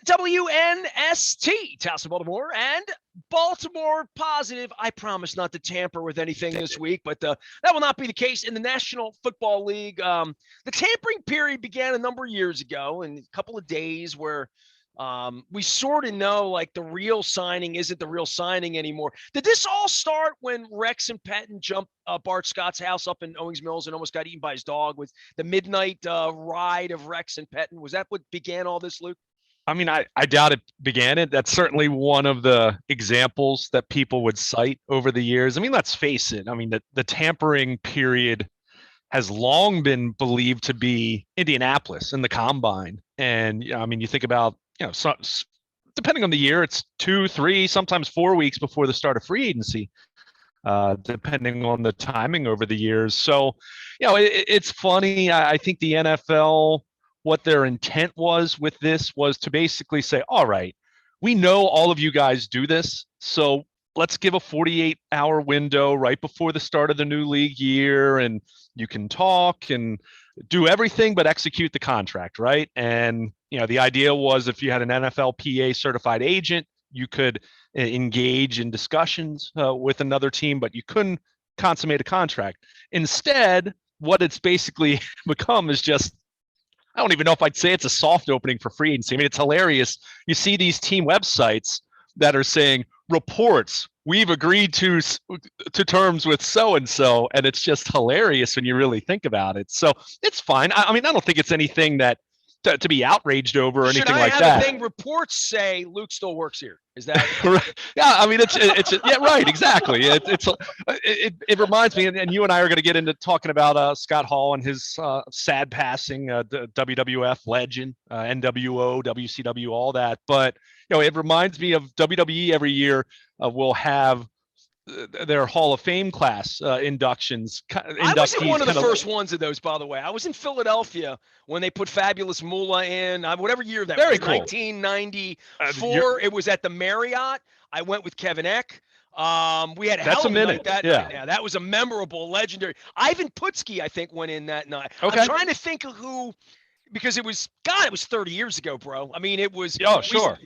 WNST, Towson, Baltimore, and Baltimore positive. I promise not to tamper with anything this week, but that will not be the case in the National Football League. The tampering period began a number of years ago, in a couple of days where we sort of know like the real signing isn't the real signing anymore. Did this all start when Rex and Patton jumped Bart Scott's house up in Owings Mills and almost got eaten by his dog with the midnight ride of Rex and Patton? Was that what began all this, Luke? I mean, I doubt it began it. That's certainly one of the examples that people would cite over the years. I mean, let's face it. I mean, the tampering period has long been believed to be Indianapolis and the combine. And I mean, you think about, depending on the year, it's 2, 3, sometimes 4 weeks before the start of free agency, depending on the timing over the years. So, it's funny. I think the NFL, what their intent was with this was to basically say, all right, we know all of you guys do this, so let's give a 48-hour window right before the start of the new league year, and you can talk and do everything but execute the contract, right? And the idea was if you had an NFLPA certified agent, you could engage in discussions with another team, but you couldn't consummate a contract. Instead, what it's basically become is just, I don't even know if I'd say it's a soft opening for free agency. I mean, it's hilarious. You see these team websites that are saying, reports, we've agreed to terms with so-and-so, and it's just hilarious when you really think about it. So it's fine. I mean, I don't think it's anything that to be outraged over or anything like that. Should I have a thing, reports say Luke still works here? Is that? Yeah, I mean, it's yeah, right, exactly. It reminds me, and you and I are going to get into talking about Scott Hall and his sad passing, the WWF legend, NWO, WCW, all that. But it reminds me of WWE every year will have their Hall of Fame class inductions. I was in one of the first ones of those, by the way. I was in Philadelphia when they put Fabulous Moolah in, whatever year that Very was, cool. 1994. It was at the Marriott. I went with Kevin Eck. We had a hell of a night that night. Yeah, that was a memorable, legendary. Ivan Putski, I think, went in that night. Okay. I'm trying to think of who, because it was 30 years ago, bro. I mean, it was. Oh, sure.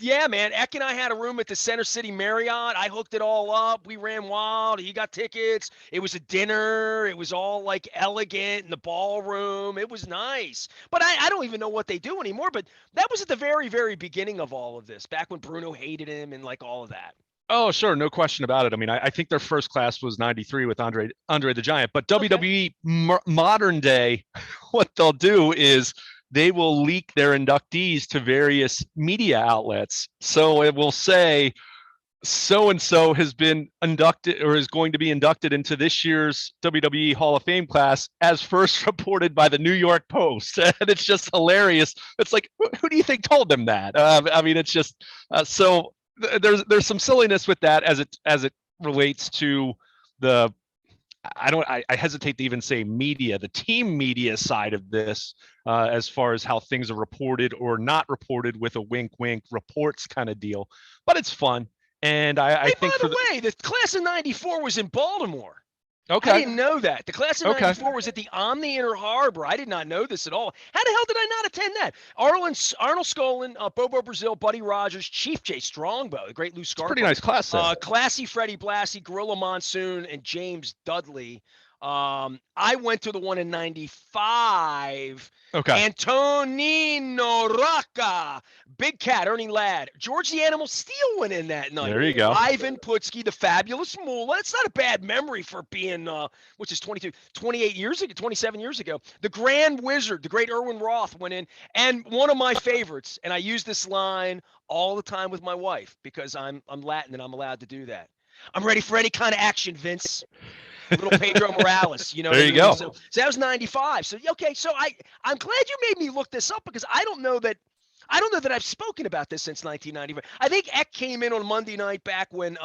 Yeah, man. Eck and I had a room at the Center City Marriott. I hooked it all up. We ran wild. He got tickets. It was a dinner. It was all like elegant in the ballroom. It was nice. But I don't even know what they do anymore. But that was at the very, very beginning of all of this, back when Bruno hated him and like all of that. Oh, sure. No question about it. I mean, I think their first class was 93 with Andre the Giant. But WWE modern day, what they'll do is they will leak their inductees to various media outlets. So it will say, so-and-so has been inducted or is going to be inducted into this year's WWE Hall of Fame class as first reported by the New York Post. And it's just hilarious. It's like, who do you think told them that? I mean, it's just, so there's some silliness with that as it relates to the, I hesitate to even say media, the team media side of this, as far as how things are reported or not reported with a wink, reports kind of deal. But it's fun. And I think, by the way, the class of 94 was in Baltimore. Okay. I didn't know that. The class of 94 was at the Omni Inner Harbor. I did not know this at all. How the hell did I not attend that? Arnold Skolin, Bobo Brazil, Buddy Rogers, Chief J Strongbow, the great Lou Scarpa. Pretty nice class there. Classy Freddie Blassie, Gorilla Monsoon, and James Dudley. I went to the one in 95. Okay. Antonino Rocca, Big Cat, Ernie Ladd, George the Animal Steel went in that night. There you go. Ivan Putski, the Fabulous Moolah. It's not a bad memory for being, which is 28 years ago, 27 years ago. The Grand Wizard, the great Erwin Roth went in. And one of my favorites, and I use this line all the time with my wife because I'm Latin and I'm allowed to do that. I'm ready for any kind of action, Vince. Little Pedro Morales, you know. There you go. So that was 95. So okay, so I'm glad you made me look this up because I don't know that I've spoken about this since 1995. I think Eck came in on Monday night back when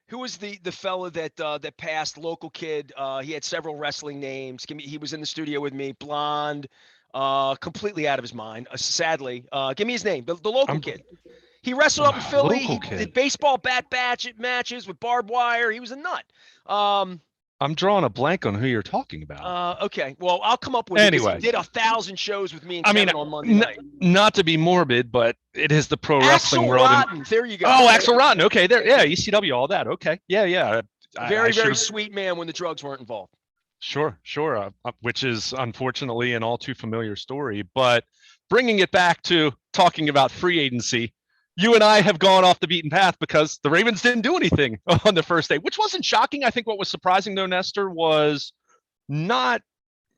who was the fella that passed, local kid? He had several wrestling names. He was in the studio with me, blonde, completely out of his mind. Sadly, give me his name. The local kid. He wrestled up in Philly. He did baseball bat matches with barbed wire. He was a nut. I'm drawing a blank on who you're talking about. Okay. Well, I'll come up with it because he Anyway, did 1,000 shows with me and I mean, Kevin on Monday night. not to be morbid, but it is the pro wrestling Axel world. Rotten. There you go. Oh, Axel Rotten. Okay, there. Yeah, ECW, all that. Okay, yeah. I Very, should. very sweet man when the drugs weren't involved. Sure. Which is unfortunately an all too familiar story. But bringing it back to talking about free agency, you and I have gone off the beaten path because the Ravens didn't do anything on the first day, which wasn't shocking. I think what was surprising though, Nestor, was not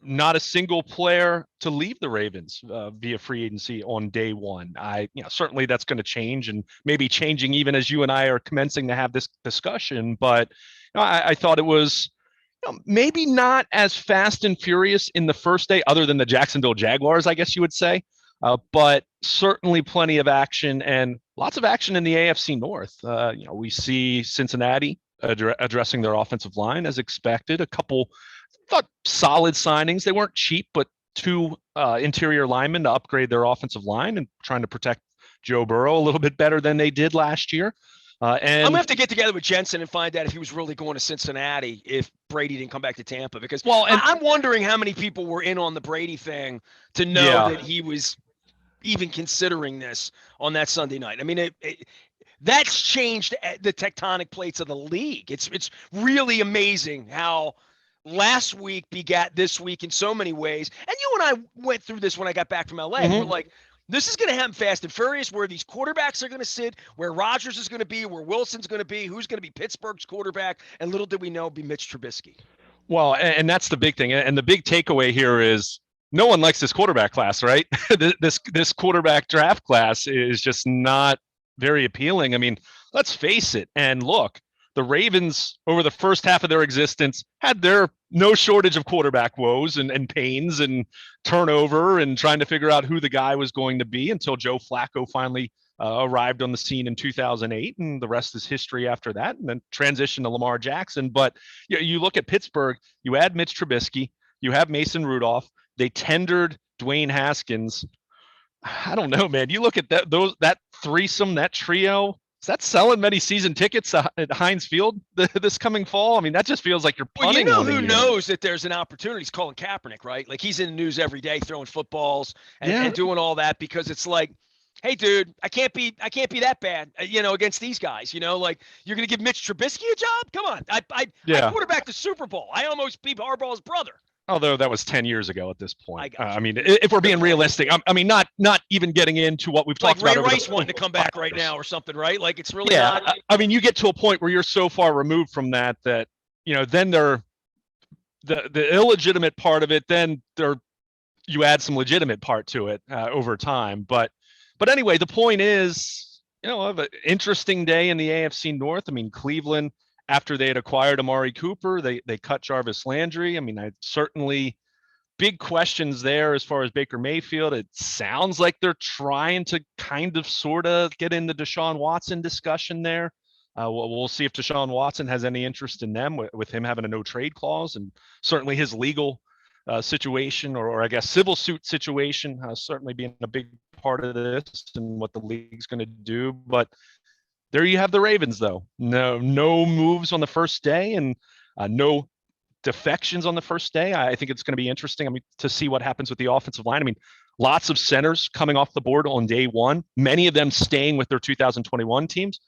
not a single player to leave the Ravens via free agency on day one. Certainly that's going to change and maybe changing even as you and I are commencing to have this discussion. But I thought it was maybe not as fast and furious in the first day, other than the Jacksonville Jaguars, I guess you would say. But certainly plenty of action and lots of action in the AFC North. We see Cincinnati addressing their offensive line as expected. A couple thought solid signings. They weren't cheap, but two interior linemen to upgrade their offensive line and trying to protect Joe Burrow a little bit better than they did last year. And I'm gonna have to get together with Jensen and find out if he was really going to Cincinnati if Brady didn't come back to Tampa, because I'm wondering how many people were in on the Brady thing to know that he was even considering this on that Sunday night. I mean, that's changed the tectonic plates of the league. It's really amazing how last week begat this week in so many ways. And you and I went through this when I got back from LA. Mm-hmm. We're like, this is going to happen fast and furious, where these quarterbacks are going to sit, where Rodgers is going to be, where Wilson's going to be, who's going to be Pittsburgh's quarterback, and little did we know, be Mitch Trubisky. Well, and that's the big thing. And the big takeaway here is no one likes this quarterback class, right? this quarterback draft class is just not very appealing. I mean, let's face it. And look, the Ravens, over the first half of their existence, had their no shortage of quarterback woes and pains and turnover and trying to figure out who the guy was going to be until Joe Flacco finally arrived on the scene in 2008. And the rest is history after that, and then transition to Lamar Jackson. But you look at Pittsburgh, you add Mitch Trubisky, you have Mason Rudolph, they tendered Dwayne Haskins. I don't know, man. You look at that threesome, that trio. Is that selling many season tickets at Heinz Field this coming fall? I mean, that just feels like you're punting. Well, who knows that there's an opportunity? He's calling Kaepernick, right? Like, he's in the news every day throwing footballs and doing all that, because it's like, hey, dude, I can't be that bad, against these guys. Like, you're going to give Mitch Trubisky a job? Come on. I quarterbacked the Super Bowl. I almost beat Harbaugh's brother. Although that was 10 years ago at this point. I mean, if we're being realistic, I mean, not even getting into what we've talked about. Like Ray Rice wanting to come back right now or something, right? Like, it's really not. I mean, you get to a point where you're so far removed from that, then the illegitimate part of it, then you add some legitimate part to it over time. But anyway, the point is, of an interesting day in the AFC North. I mean, Cleveland, after they had acquired Amari Cooper, they cut Jarvis Landry. I mean, certainly big questions there as far as Baker Mayfield. It sounds like they're trying to kind of sort of get in the Deshaun Watson discussion there. We'll see if Deshaun Watson has any interest in them with him having a no trade clause, and certainly his legal situation or I guess civil suit situation certainly being a big part of this and what the league's going to do. But there you have the Ravens, though. No moves on the first day and no defections on the first day. I think it's going to be interesting. I mean, to see what happens with the offensive line. I mean, lots of centers coming off the board on day one, many of them staying with their 2021 teams.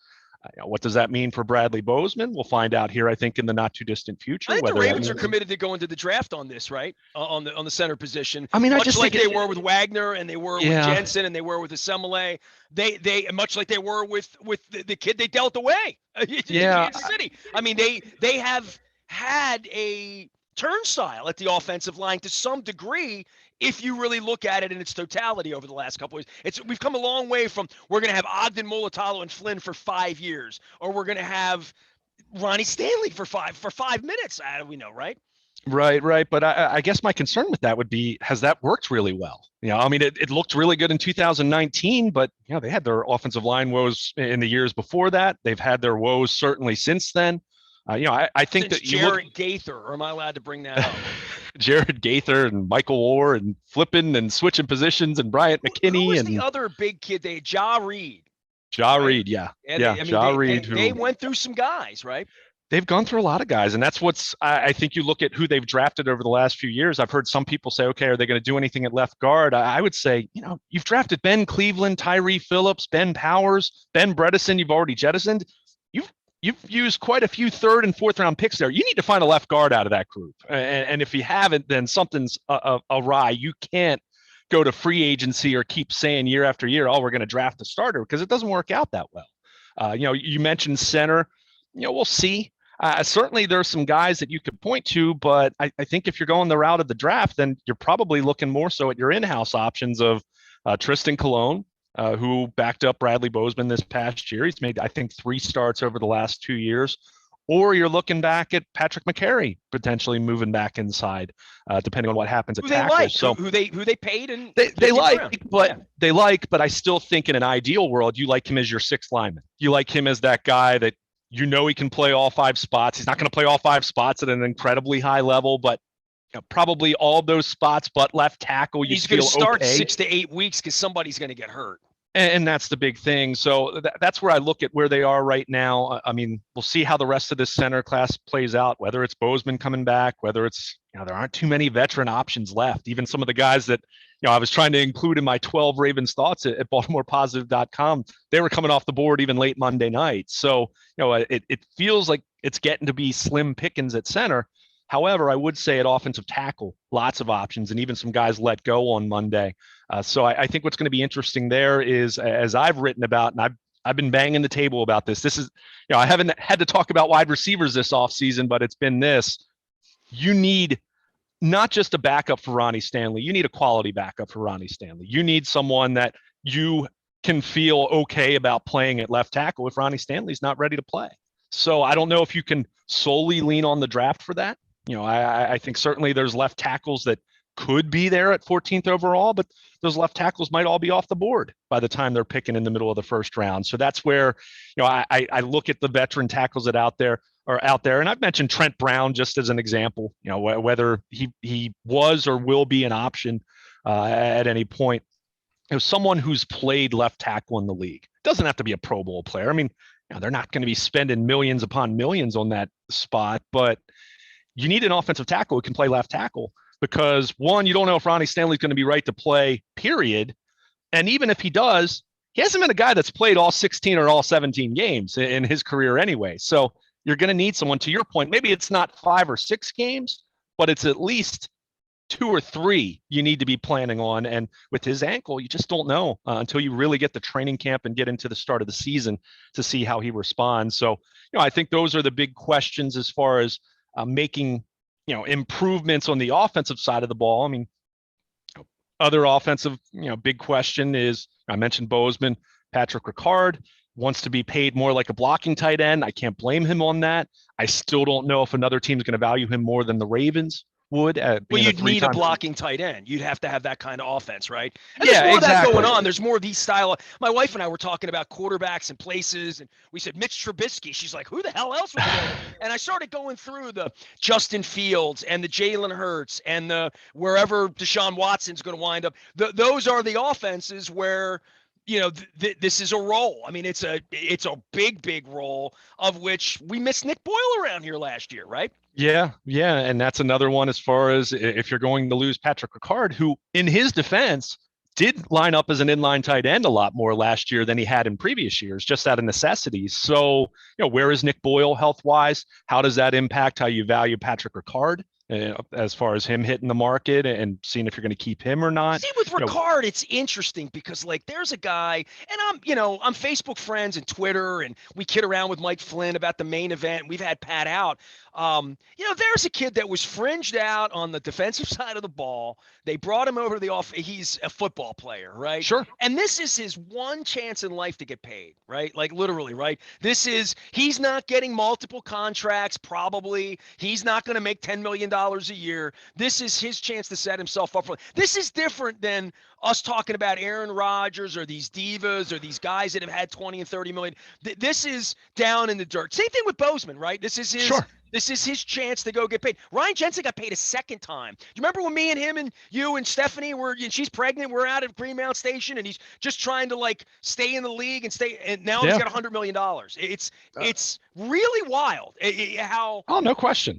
What does that mean for Bradley Bozeman? We'll find out here, I think, in the not too distant future. I think the Ravens are committed to going to the draft on this, right? On the center position. I mean, much like they were with Wagner and they were with Jensen and they were with Asemele. They much like they were with the kid they dealt away. Kansas City. I mean, they have had a turnstile at the offensive line to some degree, if you really look at it in its totality over the last couple of years. We've come a long way from, we're going to have Ogden, Mulatalo, and Flynn for 5 years, or we're going to have Ronnie Stanley for 5 minutes. We know, right? Right. But I guess my concern with that would be, has that worked really well? I mean, it looked really good in 2019, but they had their offensive line woes in the years before that. They've had their woes certainly since then. I think Since that Jared Gaither, or am I allowed to bring that up? Jared Gaither and Michael Orr and flipping and switching positions and Bryant McKinney. Who was the other big kid? They had Ja Reed. Ja Reed, yeah. Ja Reed. They went through some guys, right? They've gone through a lot of guys, and that's what's. I think you look at who they've drafted over the last few years. I've heard some people say, "Okay, are they going to do anything at left guard?" I would say, you've drafted Ben Cleveland, Tyree Phillips, Ben Powers, Ben Bredesen. You've already jettisoned. You've you've used quite a few third and fourth round picks there. You need to find a left guard out of that group, and if you haven't, then something's awry. You can't go to free agency or keep saying year after year, "Oh, we're going to draft a starter," because it doesn't work out that well. You mentioned center. We'll see. Certainly, there's some guys that you could point to, but I think if you're going the route of the draft, then you're probably looking more so at your in-house options of Tristan Colon, who backed up Bradley Bozeman this past year. He's made, I think, 3 starts over the last 2 years. Or you're looking back at Patrick McCary potentially moving back inside, depending on what happens at tackle. Like, so who they paid and they like, but I still think in an ideal world, you like him as your 6th lineman. You like him as that guy that he can play all 5 spots. He's not going to play all 5 spots at an incredibly high level, but probably all those spots, but left tackle. He's going to start 6 to 8 weeks because somebody's going to get hurt. And that's the big thing. So that's where I look at where they are right now. I mean, we'll see how the rest of this center class plays out, whether it's Bozeman coming back, whether it's, there aren't too many veteran options left. Even some of the guys that, I was trying to include in my 12 Ravens thoughts at BaltimorePositive.com, they were coming off the board even late Monday night. So, it feels like it's getting to be slim pickings at center. However, I would say at offensive tackle, lots of options, and even some guys let go on Monday. So I think what's going to be interesting there is, as I've written about, and I've been banging the table about this. This is, I haven't had to talk about wide receivers this offseason, but it's been this. You need not just a backup for Ronnie Stanley. You need a quality backup for Ronnie Stanley. You need someone that you can feel okay about playing at left tackle if Ronnie Stanley's not ready to play. So I don't know if you can solely lean on the draft for that. I think certainly there's left tackles that could be there at 14th overall, but those left tackles might all be off the board by the time they're picking in the middle of the first round. So that's where, I look at the veteran tackles that are out there. And I've mentioned Trent Brown just as an example, whether he was or will be an option at any point. Someone who's played left tackle in the league. Doesn't have to be a Pro Bowl player. I mean, they're not going to be spending millions upon millions on that spot, but you need an offensive tackle who can play left tackle because, one, you don't know if Ronnie Stanley's going to be right to play, period. And even if he does, he hasn't been a guy that's played all 16 or all 17 games in his career anyway. So you're going to need someone, to your point, maybe it's not 5 or 6 games, but it's at least 2 or 3 you need to be planning on. And with his ankle, you just don't know until you really get the training camp and get into the start of the season to see how he responds. So, I think those are the big questions as far as making, improvements on the offensive side of the ball. I mean, other offensive, big question is, I mentioned Bozeman, Patrick Ricard wants to be paid more like a blocking tight end. I can't blame him on that. I still don't know if another team's going to value him more than the Ravens would. Well, you'd need a blocking tight end. You'd have to have that kind of offense, right? And yeah, there's more exactly. of that going on. There's more of these style. My wife and I were talking about quarterbacks and places, and we said Mitch Trubisky. She's like, who the hell else would go? And I started going through the Justin Fields and the Jalen Hurts and the wherever Deshaun Watson's going to wind up. Those are the offenses where this is a role. I mean, it's a big role, of which we missed Nick Boyle around here last year, right? Yeah. And that's another one as far as if you're going to lose Patrick Ricard, who in his defense did line up as an inline tight end a lot more last year than he had in previous years, just out of necessity. So, where is Nick Boyle health-wise? How does that impact how you value Patrick Ricard? As far as him hitting the market and seeing if you're going to keep him or not. See, with Ricard, it's interesting because there's a guy, and I'm Facebook friends and Twitter, and we kid around with Mike Flynn about the main event. We've had Pat out. There's a kid that was fringed out on the defensive side of the ball. They brought him over to the off. He's a football player, right? Sure. And this is his one chance in life to get paid, right? Like literally, right? He's not getting multiple contracts. Probably he's not going to make $10 million a year. This is his chance to set himself up for. This is different than us talking about Aaron Rodgers or these divas or these guys that have had 20 and 30 million. This is down in the dirt. Same thing with Bozeman, right? This is his. Sure. This is his chance to go get paid. Ryan Jensen got paid a second time. Do you remember when me and him and you and Stephanie and she's pregnant, we're out at Greenmount Station and he's just trying to like stay in the league and now he's got $100 million. It's really wild how. Oh, no question.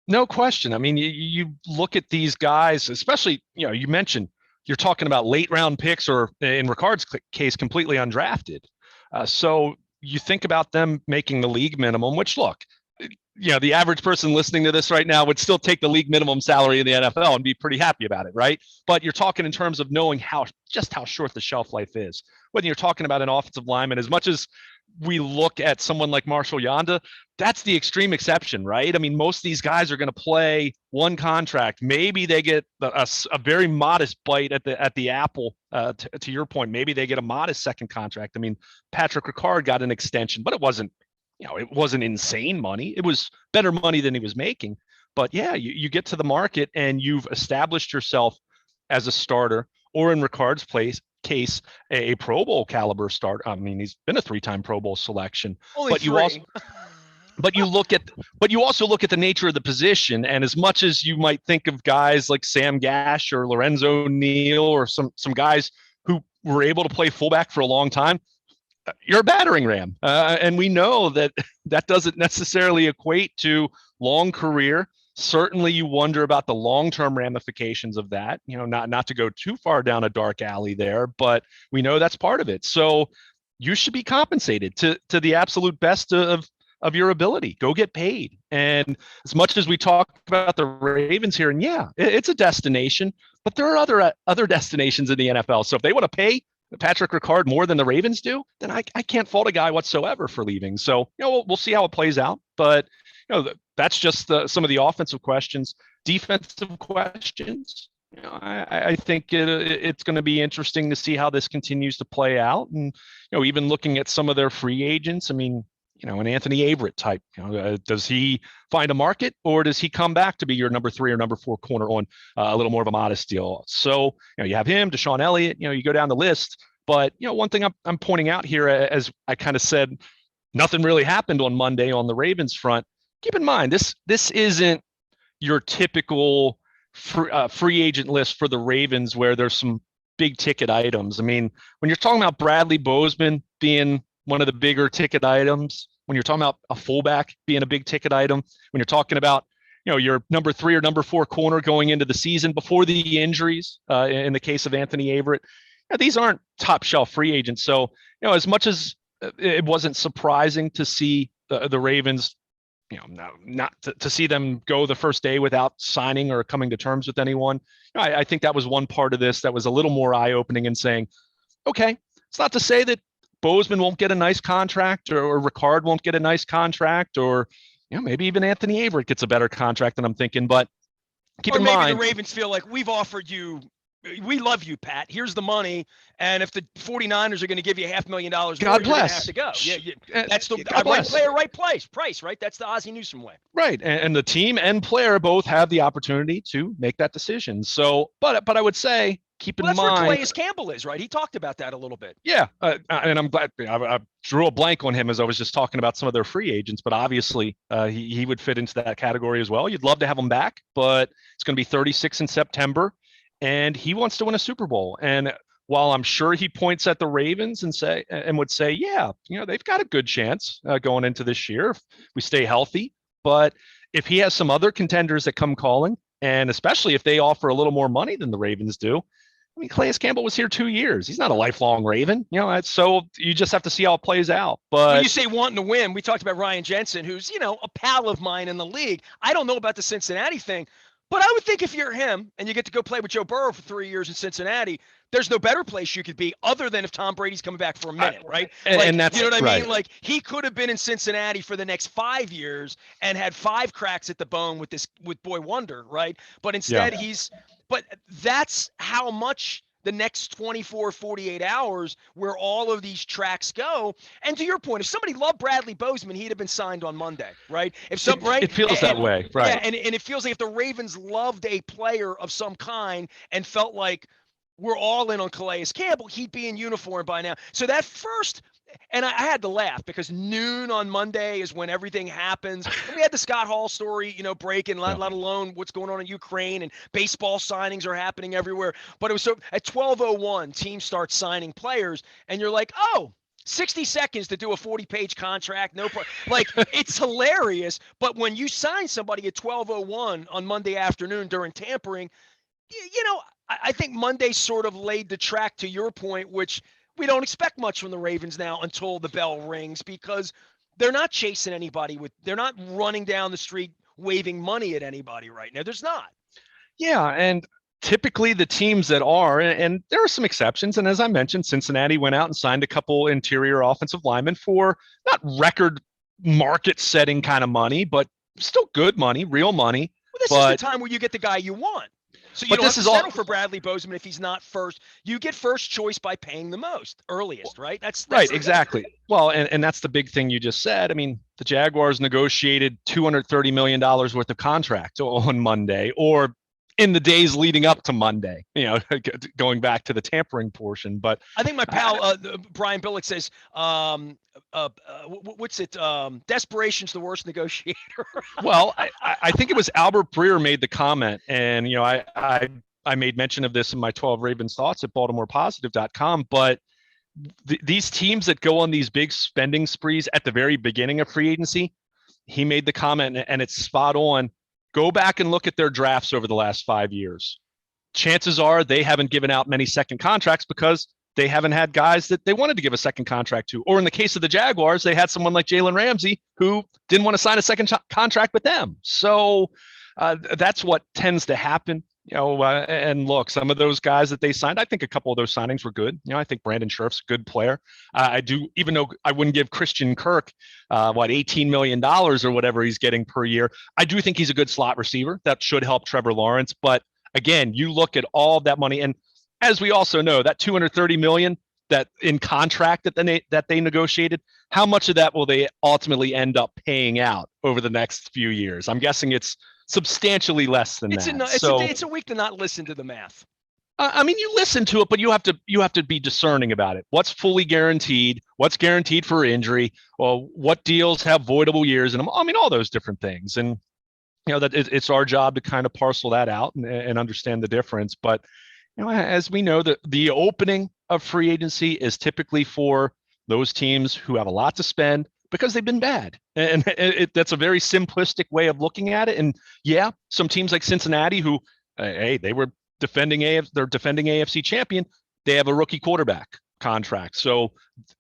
No question. I mean, you look at these guys, especially, you mentioned you're talking about late round picks or in Ricard's case, completely undrafted. So you think about them making the league minimum, which look, the average person listening to this right now would still take the league minimum salary in the NFL and be pretty happy about it, right? But you're talking in terms of knowing just how short the shelf life is. Whether you're talking about an offensive lineman, as much as we look at someone like Marshall Yanda, that's the extreme exception, right? I mean, most of these guys are going to play one contract. Maybe they get a very modest bite at the apple. To your point, maybe they get a modest second contract. I mean, Patrick Ricard got an extension, but it wasn't insane money. It was better money than he was making. But yeah, you get to the market and you've established yourself as a starter, or in Ricard's case, a Pro Bowl caliber starter. I mean, he's been a 3-time Pro Bowl selection. Only but three. But you also look at the nature of the position, and as much as you might think of guys like Sam Gash or Lorenzo Neal or some guys who were able to play fullback for a long time, you're a battering ram, and we know that doesn't necessarily equate to long career. Certainly, you wonder about the long-term ramifications of that. Not to go too far down a dark alley there, but we know that's part of it. So you should be compensated to the absolute best of your ability. Go get paid. And as much as we talk about the Ravens here, and yeah, it's a destination, but there are other destinations in the NFL. So if they want to pay Patrick Ricard more than the Ravens do, then I can't fault a guy whatsoever for leaving. So we'll see how it plays out. But that's just some of the offensive questions. Defensive questions, I think it's going to be interesting to see how this continues to play out. And even looking at some of their free agents, I mean, an Anthony Averett type, does he find a market, or does he come back to be your number 3 or number 4 corner on a little more of a modest deal? So, you have him, Deshaun Elliott, you go down the list. But, one thing I'm pointing out here, as I kind of said, nothing really happened on Monday on the Ravens front. Keep in mind, this isn't your typical free agent list for the Ravens where there's some big ticket items. I mean, when you're talking about Bradley Bozeman being one of the bigger ticket items, when you're talking about a fullback being a big ticket item, when you're talking about your number 3 or number 4 corner going into the season before the injuries, in the case of Anthony Averett, these aren't top shelf free agents. So as much as it wasn't surprising to see the Ravens, not to see them go the first day without signing or coming to terms with anyone, I think that was one part of this that was a little more eye opening and saying, okay, it's not to say that Bozeman won't get a nice contract or Ricard won't get a nice contract, or maybe even Anthony Averett gets a better contract than I'm thinking. But keep in mind, the Ravens feel like we've offered you, we love you, Pat. Here's the money, and if the 49ers are going to give you $500,000, God bless. Have to go. Yeah, that's the God right bless. player, right price, right? That's the Ozzie Newsome way. Right, and the team and player both have the opportunity to make that decision. So, but I would say, keep in mind, that's where Calais Campbell is, right? He talked about that a little bit. Yeah, and I'm glad I drew a blank on him as I was just talking about some of their free agents, but obviously he would fit into that category as well. You'd love to have him back, but it's going to be 36 in September, and he wants to win a Super Bowl. And while I'm sure he points at the Ravens and would say, yeah, they've got a good chance going into this year if we stay healthy. But if he has some other contenders that come calling, and especially if they offer a little more money than the Ravens do, I mean, Calais Campbell was here 2 years. He's not a lifelong Raven. So you just have to see how it plays out. But when you say wanting to win, we talked about Ryan Jensen, who's, a pal of mine in the league. I don't know about the Cincinnati thing, but I would think if you're him and you get to go play with Joe Burrow for 3 years in Cincinnati, there's no better place you could be other than if Tom Brady's coming back for a minute, right? And that's, you know what I right. mean? Like, he could have been in Cincinnati for the next 5 years and had 5 cracks at the bone with Boy Wonder, right? But instead but that's how much the next 24, 48 hours where all of these tracks go. And to your point, if somebody loved Bradley Bozeman, he'd have been signed on Monday, right? It feels that way, right? Yeah, and it feels like if the Ravens loved a player of some kind and felt like we're all in on Calais Campbell, he'd be in uniform by now. So that first, and I had to laugh because noon on Monday is when everything happens. And we had the Scott Hall story, breaking, let alone what's going on in Ukraine, and baseball signings are happening everywhere. But it was so at 12:01, teams start signing players, and you're like, oh, 60 seconds to do a 40-page contract, like it's hilarious. But when you sign somebody at 12:01 on Monday afternoon during tampering, I think Monday sort of laid the track to your point, which we don't expect much from the Ravens now until the bell rings, because they're not chasing anybody they're not running down the street waving money at anybody right now. There's not. Yeah, and typically the teams that are, and there are some exceptions, and as I mentioned, Cincinnati went out and signed a couple interior offensive linemen for not record market-setting kind of money, but still good money, real money. Well, this is the time where you get the guy you want. So you don't have to settle for Bradley Bozeman if he's not first. You get first choice by paying the most, earliest, right? That's right, exactly. Well, and that's the big thing you just said. I mean, the Jaguars negotiated $230 million worth of contract on Monday, or in the days leading up to Monday, going back to the tampering portion. But I think my pal Brian Billick says, what's it? Desperation's the worst negotiator. Well, I think it was Albert Breer made the comment, and I made mention of this in my 12 Ravens thoughts at BaltimorePositive.com. But these teams that go on these big spending sprees at the very beginning of free agency, he made the comment, and it's spot on. Go back and look at their drafts over the last 5 years. Chances are they haven't given out many second contracts because they haven't had guys that they wanted to give a second contract to. Or in the case of the Jaguars, they had someone like Jalen Ramsey who didn't want to sign a second contract with them. So that's what tends to happen. And look, some of those guys that they signed, I think a couple of those signings were good. I think Brandon Scherf's a good player. I do, even though I wouldn't give Christian Kirk, $18 million or whatever he's getting per year. I do think he's a good slot receiver. That should help Trevor Lawrence. But again, you look at all of that money, and as we also know, that $230 million that in contract that they negotiated, how much of that will they ultimately end up paying out over the next few years? I'm guessing it's substantially less than that. It's a week to not listen to the math. I mean, you listen to it, but you have to be discerning about it. What's fully guaranteed? What's guaranteed for injury? Well, what deals have voidable years in them? I mean, all those different things. And that it's our job to kind of parcel that out and understand the difference. But as we know, the opening of free agency is typically for those teams who have a lot to spend because they've been bad. And that's a very simplistic way of looking at it. And yeah, some teams like Cincinnati who, they were they're defending AFC champion. They have a rookie quarterback contract. So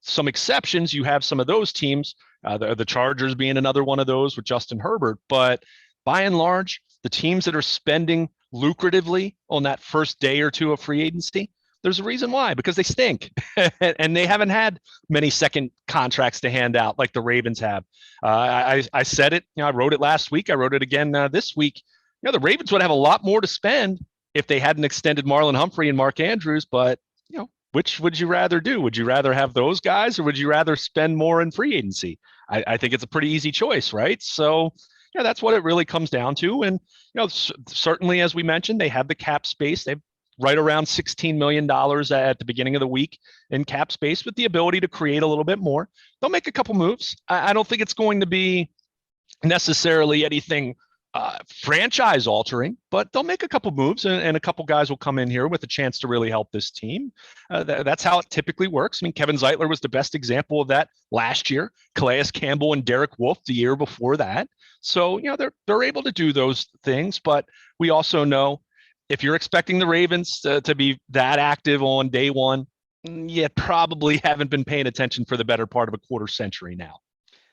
some exceptions, you have some of those teams, the Chargers being another one of those with Justin Herbert. But by and large, the teams that are spending lucratively on that first day or two of free agency, there's a reason why, because they stink and they haven't had many second contracts to hand out like the Ravens have. I said it, I wrote it last week. I wrote it again this week. The Ravens would have a lot more to spend if they hadn't extended Marlon Humphrey and Mark Andrews, but which would you rather do? Would you rather have those guys, or would you rather spend more in free agency? I think it's a pretty easy choice, right? So that's what it really comes down to. And certainly, as we mentioned, they have the cap space. They've right around $16 million at the beginning of the week in cap space, with the ability to create a little bit more. They'll make a couple moves. I don't think it's going to be necessarily anything franchise altering, but they'll make a couple moves, and a couple guys will come in here with a chance to really help this team. That's how it typically works. I mean, Kevin Zeitler was the best example of that last year. Calais Campbell and Derek Wolfe the year before that. So, they're able to do those things, but we also know if you're expecting the Ravens to be that active on day one, you probably haven't been paying attention for the better part of a quarter century now.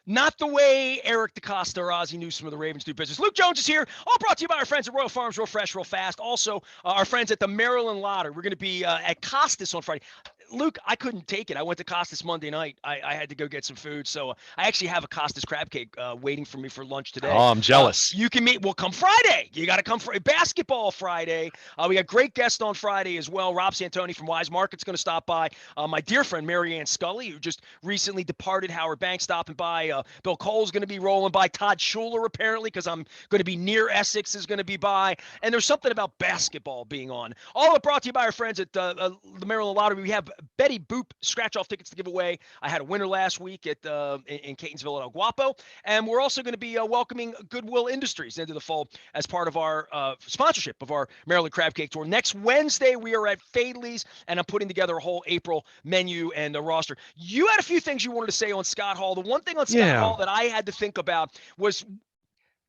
Not the way Eric DeCosta or Ozzie Newsome of the Ravens do business. Luke Jones is here, all brought to you by our friends at Royal Farms, real fresh, real fast. Also, our friends at the Maryland Lottery. We're going to be at Costas on Friday. Luke, I couldn't take it. I went to Costas Monday night. I had to go get some food. So I actually have a Costas crab cake waiting for me for lunch today. Oh, I'm jealous. You can meet. Well, come Friday. You got to come for basketball Friday. We got great guests on Friday as well. Rob Santoni from Wise Market's going to stop by. My dear friend Marianne Scully, who just recently departed Howard Bank, stopping by. Bill Cole's going to be rolling by. Todd Schuler, apparently, because I'm going to be near Essex, is going to be by. And there's something about basketball being on. All of it brought to you by our friends at the Maryland Lottery. We have Betty Boop scratch-off tickets to give away. I had a winner last week at in Catonsville at El Guapo. And we're also going to be welcoming Goodwill Industries into the fold as part of our sponsorship of our Maryland Crab Cake Tour. Next Wednesday, we are at Fadley's, and I'm putting together a whole April menu and a roster. You had a few things you wanted to say on Scott Hall. The one thing on Scott Hall that I had to think about was,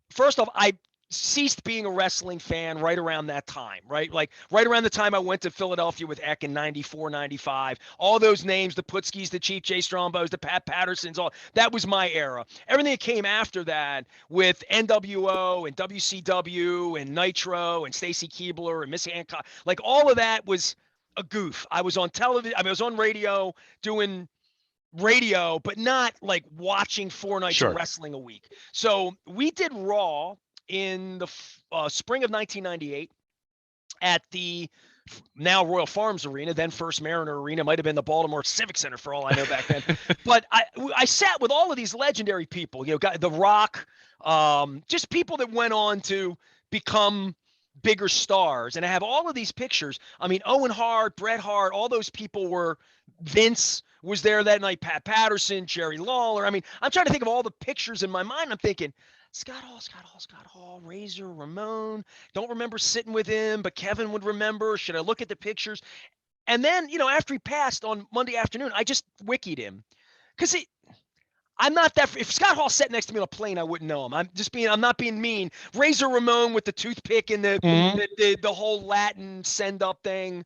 first off, I ceased being a wrestling fan right around that time, right? Like right around the time I went to Philadelphia with Eck in 94, 95, all those names, the Putskis, the Chief J. Strombos, the Pat Pattersons, all that was my era. Everything that came after that with NWO and WCW and Nitro and Stacy Keebler and Miss Hancock, like all of that was a goof. I was on television. I was on radio doing radio, but not like watching 4 nights of wrestling a week. So we did Raw in the spring of 1998 at the now Royal Farms Arena, then First Mariner Arena, might have been the Baltimore Civic Center for all I know back then. But I sat with all of these legendary people, The Rock, just people that went on to become bigger stars. And I have all of these pictures. I mean, Owen Hart, Bret Hart, all those people were. Vince was there that night, Pat Patterson, Jerry Lawler. I mean, I'm trying to think of all the pictures in my mind. I'm thinking, Scott Hall, Razor, Ramon. Don't remember sitting with him, but Kevin would remember. Should I look at the pictures? And then, after he passed on Monday afternoon, I just wikied him. Because I'm not that. If Scott Hall sat next to me on a plane, I wouldn't know him. I'm not being mean. Razor Ramon with the toothpick and the whole Latin send up thing.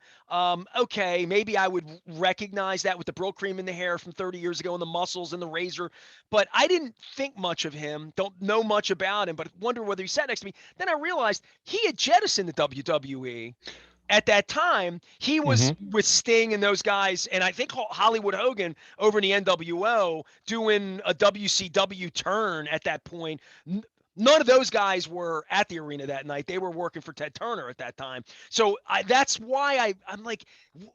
Okay, maybe I would recognize that with the Brill cream in the hair from 30 years ago and the muscles and the razor. But I didn't think much of him. Don't know much about him, but wonder whether he sat next to me. Then I realized he had jettisoned the WWE. At that time, he was with Sting and those guys, and I think Hollywood Hogan over in the NWO doing a WCW turn at that point. None of those guys were at the arena that night. They were working for Ted Turner at that time. So that's why I'm like,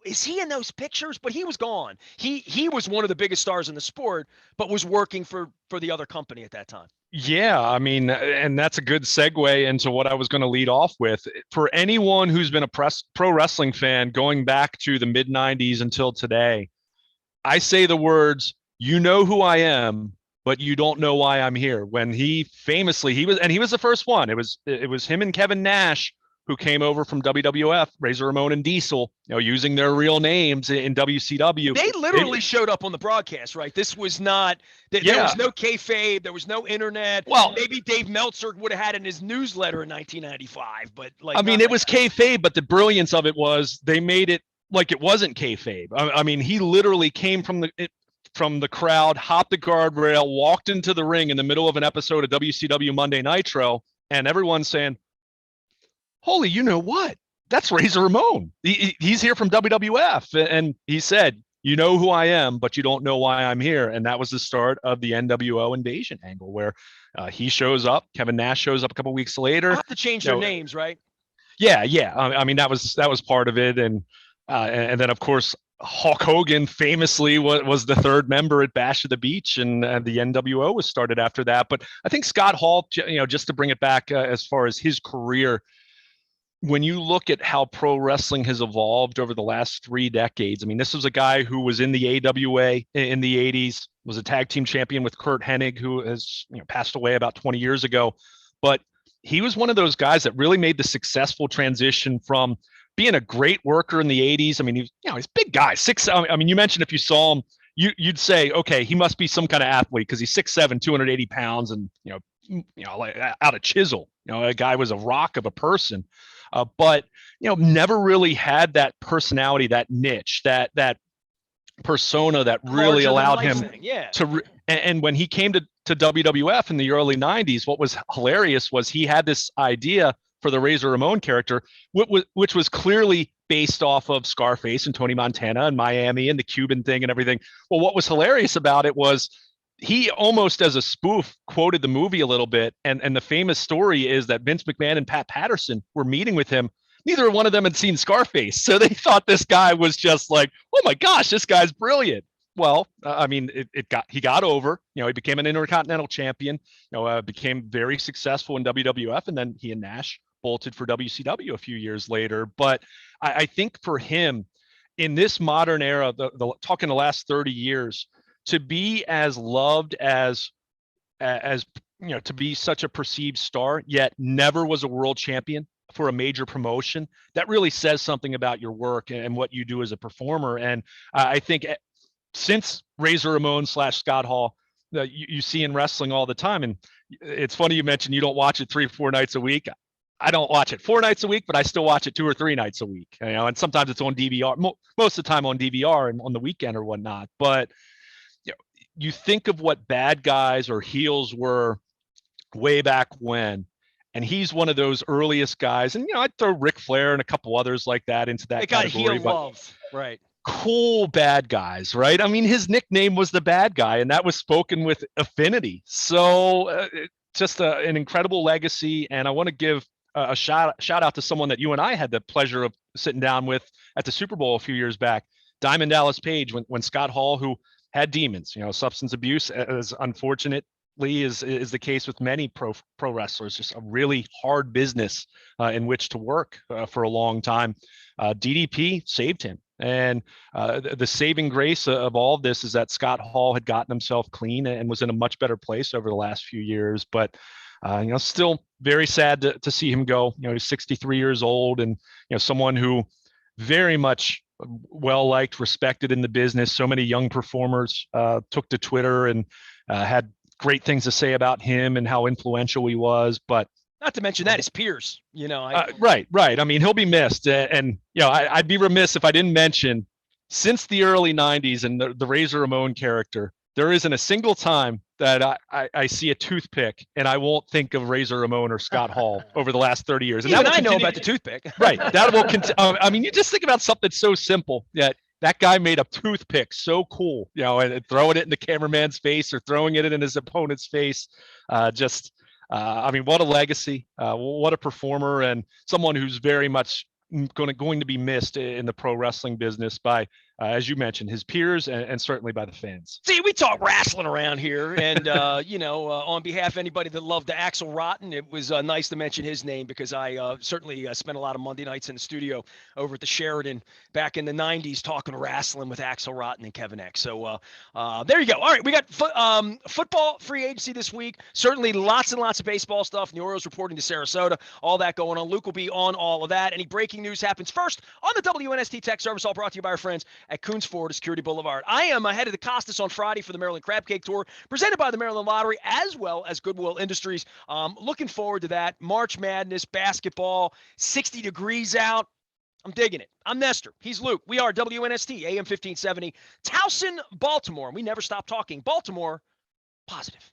is he in those pictures? But he was gone. He was one of the biggest stars in the sport, but was working for the other company at that time. Yeah, I mean, and that's a good segue into what I was going to lead off with. For anyone who's been a pro wrestling fan going back to the mid 90s until today, I say the words, "You know who I am, but you don't know why I'm here." When he famously, he was the first one. It was him and Kevin Nash who came over from WWF, Razor Ramon and Diesel, using their real names in WCW. They literally showed up on the broadcast, right? This was not, there was no kayfabe, there was no internet. Well, maybe Dave Meltzer would have had in his newsletter in 1995, but it was kayfabe, but the brilliance of it was they made it like it wasn't kayfabe. I mean, he literally came from the crowd, hopped the guardrail, walked into the ring in the middle of an episode of WCW Monday Nitro, and everyone's saying, "Holy, you know what? That's Razor Ramon. He's here from WWF." And he said, "You know who I am, but you don't know why I'm here." And that was the start of the NWO invasion angle, where he shows up. Kevin Nash shows up a couple weeks later. I'll have to change their names, right? Yeah. I mean, that was part of it. And then, of course, Hulk Hogan famously was the third member at Bash at the Beach, and the NWO was started after that. But I think Scott Hall, just to bring it back as far as his career, when you look at how pro wrestling has evolved over the last 3 decades, I mean, this was a guy who was in the AWA in the 80s, was a tag team champion with Kurt Hennig, who has passed away about 20 years ago. But he was one of those guys that really made the successful transition from being a great worker in the 80s. I mean, he's a big guy, 6'. I mean, you mentioned if you saw him, you'd say, okay, he must be some kind of athlete because he's 6'7", 280 pounds, and like out of chisel. A guy was a rock of a person. But never really had that personality, that niche, that persona that really allowed him to. And when he came to WWF in the early 90s, what was hilarious was he had this idea for the Razor Ramon character, which was clearly based off of Scarface and Tony Montana and Miami and the Cuban thing and everything. Well, what was hilarious about it was he almost as a spoof quoted the movie a little bit. And the famous story is that Vince McMahon and Pat Patterson were meeting with him. Neither one of them had seen Scarface. So they thought this guy was just like, oh my gosh, this guy's brilliant. Well, I mean, he got over, he became an Intercontinental champion, became very successful in WWF, and then he and Nash bolted for WCW a few years later. But I think for him in this modern era, talking the last 30 years, to be as loved as to be such a perceived star, yet never was a world champion for a major promotion, that really says something about your work and what you do as a performer. And I think since Razor Ramon / Scott Hall, you see in wrestling all the time. And it's funny you mentioned you don't watch it 3-4 nights a week. I don't watch it 4 nights a week, but I still watch it 2 or 3 nights a week. And sometimes it's on DVR, most of the time on DVR and on the weekend or whatnot. But you think of what bad guys or heels were way back when, and he's one of those earliest guys. And I'd throw Ric Flair and a couple others like that into that category. Got heel love, right? Cool bad guys, right? I mean, his nickname was the Bad Guy, and that was spoken with affinity. So just an incredible legacy. And I want to give a shout out to someone that you and I had the pleasure of sitting down with at the Super Bowl a few years back, Diamond Dallas Page, when Scott Hall, who had demons, substance abuse, as unfortunately is the case with many pro wrestlers, just a really hard business in which to work for a long time. DDP saved him. And the saving grace of all of this is that Scott Hall had gotten himself clean and was in a much better place over the last few years. But still very sad to see him go. He's 63 years old, and someone who very much well liked, respected in the business. So many young performers took to Twitter and had great things to say about him and how influential he was. But not to mention that his peers, right. I mean, he'll be missed. And I'd be remiss if I didn't mention, since the early 90s and the Razor Ramon character, there isn't a single time that I see a toothpick and I won't think of Razor Ramon or Scott Hall over the last 30 years. And even I know about the toothpick. Right. That will I mean, you just think about something so simple that guy made a toothpick so cool, and throwing it in the cameraman's face or throwing it in his opponent's face. I mean, what a legacy, what a performer, and someone who's very much going to be missed in the pro wrestling business by, as you mentioned, his peers and certainly by the fans. See, we talk wrestling around here, and on behalf of anybody that loved Axel Rotten, it was nice to mention his name, because I certainly spent a lot of Monday nights in the studio over at the Sheridan back in the 90s talking wrestling with Axel Rotten and Kevin X. So there you go. All right, we got football free agency this week. Certainly lots and lots of baseball stuff. New Orleans reporting to Sarasota, all that going on. Luke will be on all of that. Any breaking news happens first on the WNST Tech Service, all brought to you by our friends at Coons Ford Security Boulevard. I am ahead of the Costas on Friday for the Maryland Crab Cake Tour, presented by the Maryland Lottery, as well as Goodwill Industries. Looking forward to that. March Madness, basketball, 60 degrees out. I'm digging it. I'm Nestor. He's Luke. We are WNST, AM 1570, Towson, Baltimore. And we never stop talking Baltimore positive.